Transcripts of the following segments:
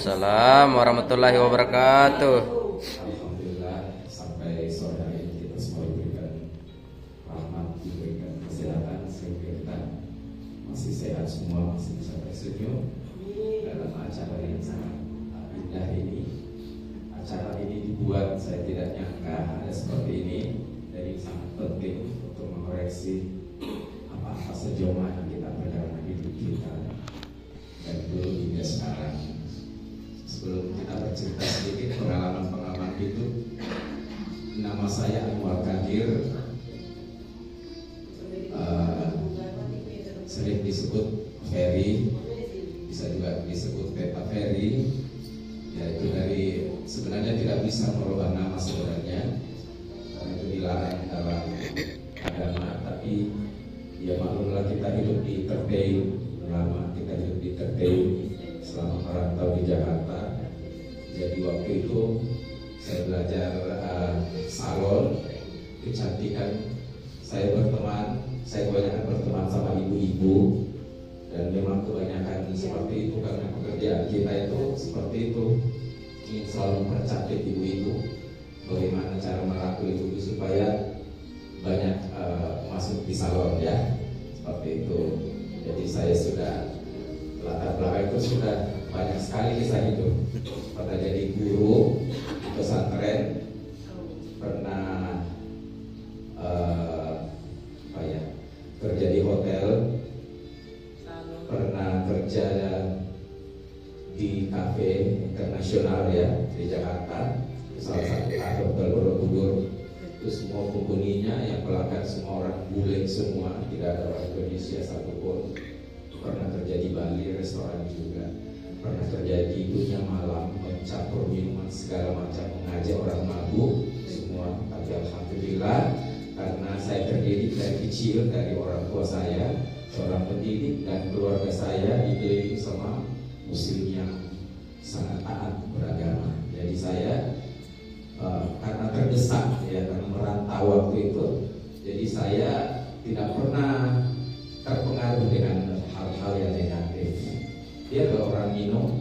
Waalaikumsalam warahmatullahi wabarakatuh. Alhamdulillah sampai sore hari ini kita semua diberikan rahmat, diberikan kesehatan sehingga kita masih sehat semua, masih bisa tersenyum dalam acara yang sangat indah ini. Acara ini dibuat, saya tidak nyangka ada seperti ini, jadi sangat penting untuk mengoreksi apa-apa sejauh mana kita perjalanan hidup kita dari dulu hingga sekarang. Sebelum kita bercerita sedikit pengalaman-pengalaman hidup, nama saya Anwar Kadir, sering disebut Ferry, bisa juga disebut Peta Ferry. Yaitu dari sebenarnya tidak bisa merubah nama sebenarnya, karena itu dilarang dalam agama. Tapi ya maklumlah, kita hidup di Terpeu lama, kita hidup di Terpeu selama merantau di Jakarta. Jadi waktu itu saya belajar salon kecantikan. Saya kebanyakan berteman sama ibu-ibu, dan memang kebanyakan seperti itu karena pekerjaan kita itu seperti itu, ingin selalu mempercantik ibu-ibu. Bagaimana cara merangkul ibu supaya banyak masuk di salon, ya, seperti itu. Jadi saya sudah latar belakang itu sudah banyak sekali kisah hidup. Pernah jadi guru di pesantren, pernah kerja di hotel, pernah kerja di kafe internasional, ya, di Jakarta, salah satu kafe hotel Borobudur. Itu semua penghuninya yang pelanggan semua orang bule semua, tidak ada orang Indonesia satupun. Pernah kerja di Bali, restoran juga. Pernah kerja di dunia malam, mencampur minuman segala macam, mengajak orang mabuk semua. Tapi alhamdulillah, karena saya terdidik dari kecil dari orang tua saya, seorang pendidik, dan keluarga saya dikelilingi sama muslim yang sangat taat beragama. Jadi saya karena terdesak, ya, karena merantau waktu itu, jadi saya tidak pernah terpengaruh dengan hal-hal yang negatif. Dia kalau orang minum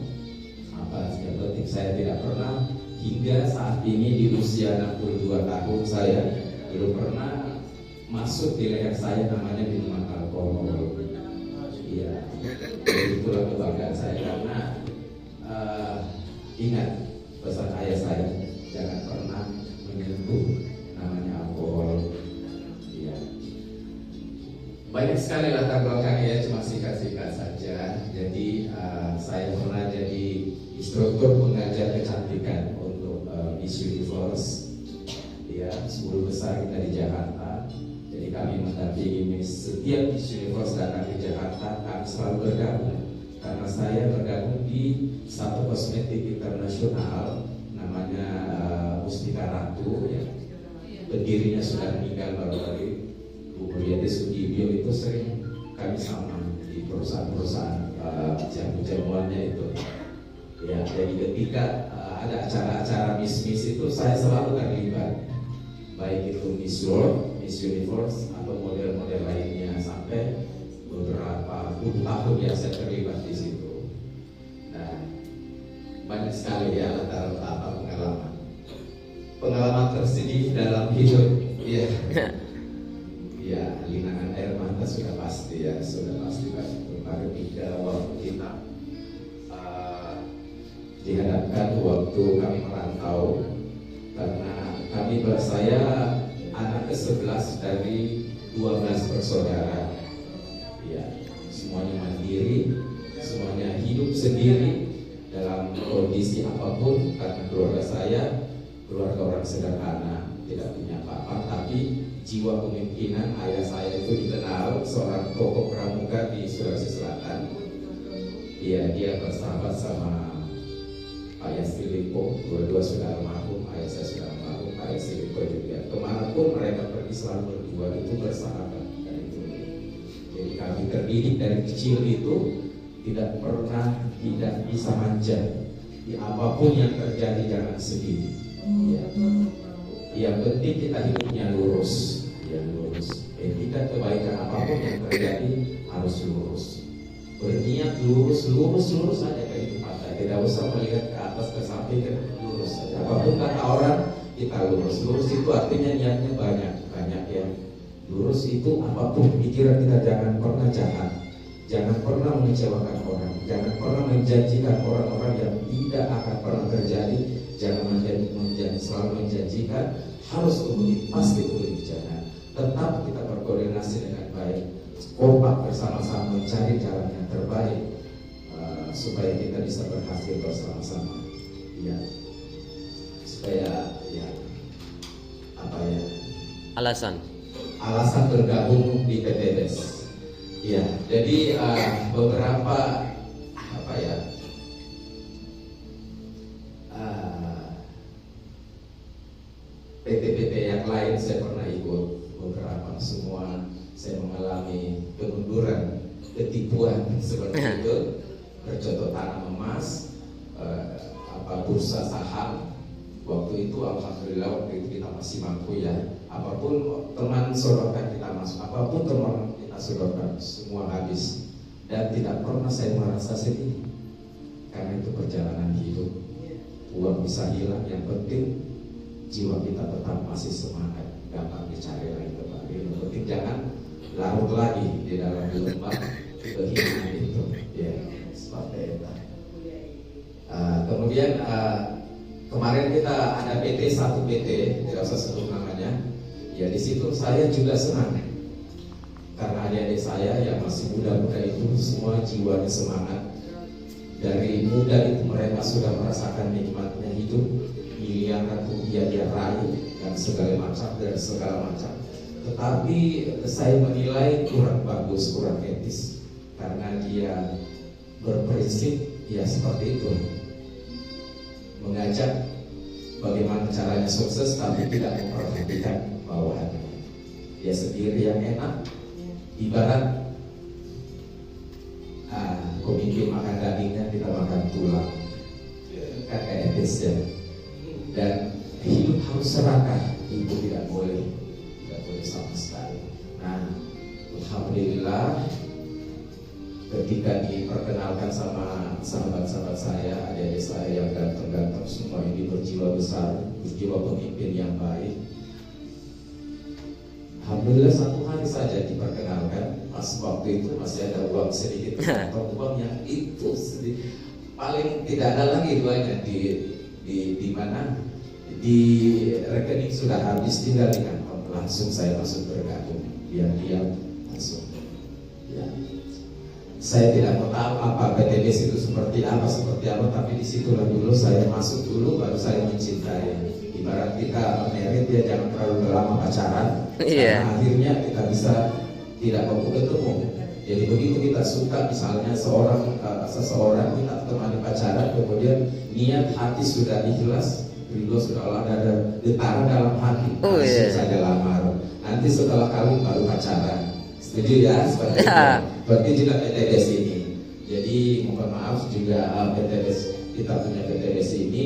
apa, yang penting saya tidak pernah. Hingga saat ini di usia 62 tahun saya belum pernah masuk di leher saya namanya minuman alkohol. Iya, itulah kebanggaan saya, karena ingat pesan ayah saya, jangan pernah menyentuh namanya alkohol. Iya, banyak sekali latar belakangnya, cuma singkat-singkat saja. Jadi saya pernah jadi instruktur pengajar kecantikan untuk Miss Universe, ya, 10 besar kita di Jakarta. Jadi kami mendampingi setiap Miss Universe datang di Jakarta, kami selalu bergabung. Karena saya bergabung di satu kosmetik internasional namanya Mustika Ratu, ya. Pendirinya sudah meninggal baru-baru, Bu Mulyadi Sudibyo. Itu sering kami sama di perusahaan-perusahaan jamu-jamuannya itu. Ya, jadi ketika ada acara-acara Miss itu saya selalu terlibat, baik itu Miss World, Miss Universe, atau model-model lainnya, sampai beberapa puluh tahun ya saya terlibat di situ. Nah, banyak sekali ya latar pengalaman tersedih dalam hidup, ya. Ya, linangan air mata sudah pasti, ya, sudah pasti baru ketika waktu kita dihadapkan waktu kami merantau, karena saya anak ke-11 dari 12 bersaudara, ya, semuanya mandiri, semuanya hidup sendiri dalam kondisi apapun, karena keluarga saya keluarga orang sederhana, tidak punya apa-apa, tapi jiwa kepemimpinan ayah saya itu dikenal seorang tokoh pramuka di Sulawesi Selatan. Iya, dia bersahabat sama Pak Yastri Limpo, dua-dua sudah almarhum, ayah saya sudah almarhum, Pak Yastri Limpo juga. Kemanapun mereka pergi selalu berdua, itu bersahabat dari dulu. Jadi kami terdidik dari kecil itu tidak pernah tidak bisa manja. Di apapun yang terjadi jangan sedih. Ya. Yang penting kita hidupnya lurus, ya, lurus. Kita kebaikan apapun yang terjadi harus lurus. Berniat lurus saja kehidupan. Tidak usah melihat ke atas ke samping, lurus saja. Apapun kata orang kita lurus. Lurus itu artinya niatnya banyak ya. Lurus itu apapun pikiran kita, jangan pernah jahat, jangan pernah mengecewakan orang, jangan pernah menjanjikan orang-orang yang tidak akan pernah terjadi, jangan selalu menjanjikan harus kemudian pasti kemudian jangan. Tetap kita berkoordinasi dengan baik, kompak bersama-sama mencari jalan yang terbaik supaya kita bisa berhasil bersama-sama. Ya, supaya ya apa ya? Alasan Bergabung di PTBS. Ya, jadi beberapa apa ya? PT-PT yang lain saya pernah ikut beberapa, semua saya mengalami kemunduran, ketipuan seperti itu. Bercontoh tanam emas, bursa saham. Waktu itu alhamdulillah waktu itu kita masih mampu ya. Apapun teman sodorkan kita masuk, apapun teman kita sodorkan semua habis. Dan tidak pernah saya merasa sedih, karena itu perjalanan hidup. Uang bisa hilang, yang penting jiwa kita tetap masih semangat, gampang dicari lagi kembali. Yang penting jangan larut lagi di dalam lembah kehidupan itu. Ya, seperti itu. Kemudian kemarin kita ada satu PT, tidak usah sebut namanya. Ya di situ saya juga senang karena adik-adik saya yang masih muda-muda itu semua jiwanya semangat. Dari muda itu mereka sudah merasakan nikmatnya hidup, miliaran rupiah dia raih dan segala macam. Tetapi saya menilai kurang bagus, kurang etis karena dia berprinsip ya seperti itu, mengajak bagaimana caranya sukses tapi tidak memperhatikan bawahannya. Dia sendiri yang enak, ibarat pemimpin makan dagingnya, kita makan tulang, kan etis ya. Dan hidup harus serakah, itu tidak boleh sama sekali. Nah, alhamdulillah ketika diperkenalkan sama sahabat-sahabat saya, adik-adik saya yang ganteng-ganteng semua ini berjiwa besar, berjiwa pemimpin yang baik. Alhamdulillah satu hari saja diperkenalkan, pas waktu itu masih ada uang sedikit, atau uang yang itu sedikit, paling tidak ada lagi duanya di mana di rekening sudah habis, tinggal di kantong. Langsung saya masuk bergabung, diam-diam langsung. Ya. Saya tidak mau tahu apa PTBS itu seperti apa, tapi disitulah dulu saya masuk dulu, baru saya mencintai. Ibarat kita merit ya, jangan terlalu lama pacaran, karena akhirnya kita bisa tidak mau ketemu. Jadi begitu kita suka, misalnya seseorang kita temani pacaran, kemudian niat hati sudah ikhlas, ridho sudah ada getaran dalam hati, langsung saja lamar. Nanti setelah kawin baru pacaran. Setuju ya? Seperti itu. Berarti juga PTBS ini. Jadi mohon maaf juga PTBS, kita punya PTBS ini,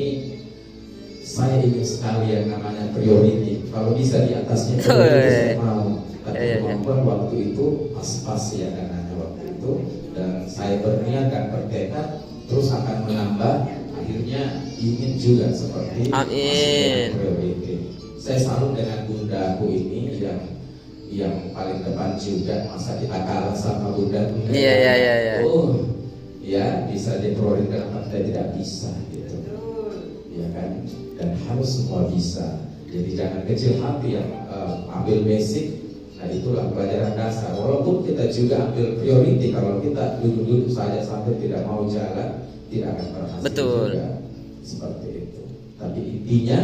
saya ingin sekali yang namanya priority. Kalau bisa di atasnya saya mau. Tapi kemampuan waktu itu pas-pas ya dananya waktu itu. Dan saya berniat dan bertekad terus akan menambah. Akhirnya ingin juga seperti priority. Saya salut dengan bundaku ini yang paling depan juga, masa kita kalah sama bunda. Oh ya, bisa diperoleh, kenapa kita tidak bisa gitu, ya kan? Dan harus semua bisa. Jadi jangan kecil hati yang ambil basic. Nah itulah pelajaran dasar. Walaupun kita juga ambil priority, kalau kita duduk-duduk saja sampai tidak mau jalan, tidak akan berhasil. Betul. Juga seperti itu. Tapi intinya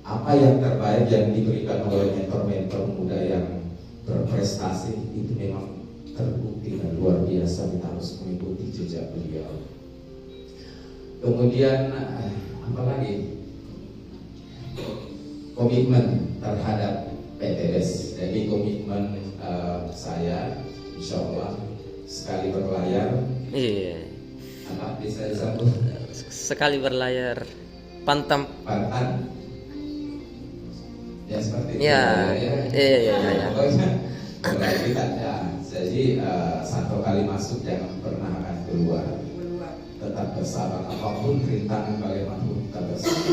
apa yang terbaik yang diberikan oleh mentor-mentor muda yang berprestasi itu memang terbukti dan luar biasa. Kita harus mengikuti jejak beliau. Kemudian apa lagi? Komitmen terhadap PTBS. Jadi komitmen saya, insya Allah sekali berlayar. Apa bisa disambung? Sekali berlayar, pantan. Ya seperti itu. Iya. Kita ya. Jadi satu kali masuk jangan pernah akan keluar. tetap bersama, apapun rintangan bagaimanapun tetap bersama.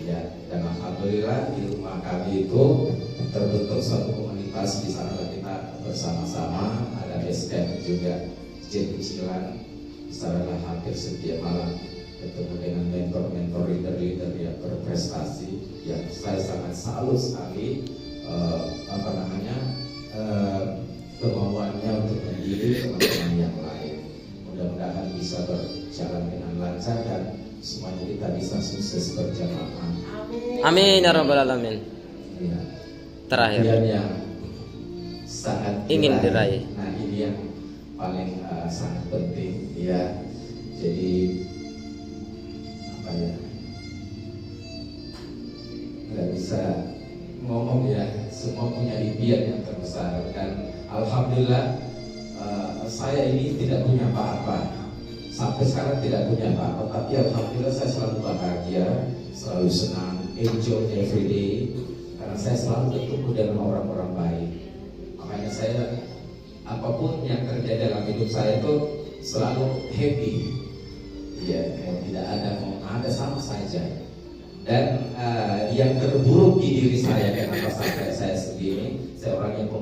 Ya, dan alhamdulillah di rumah kami itu terbentuk suatu komunitas. Di sana kita bersama-sama, ada base camp juga, kecil-kecilan. Di sana hampir setiap malam ketemu dengan mentor-mentor, leader-leader yang berprestasi, yang saya sangat salut sekali kemauannya untuk mendidik teman-teman yang lain. Mudah-mudahan bisa berjalan dengan lancar dan semuanya kita bisa sukses berjamaah. Amin ya rabbal alamin. Ya. Terakhir. Kemudian yang sangat Ingin diraih. Nah, ini yang paling sangat penting ya. Jadi apa ya? Nggak bisa ngomong ya. Semua punya impian yang terbesar dan alhamdulillah saya ini tidak punya apa-apa. Sampai sekarang tidak punya apa-apa, tapi alhamdulillah saya selalu bahagia, selalu senang, enjoy every day, karena saya selalu bertemu dengan orang-orang baik. Makanya saya apapun yang terjadi dalam hidup saya itu selalu happy. Ya, tidak ada sama saja. Dan yang terburuk di diri saya, kenapa sampai saya segini, saya orang yang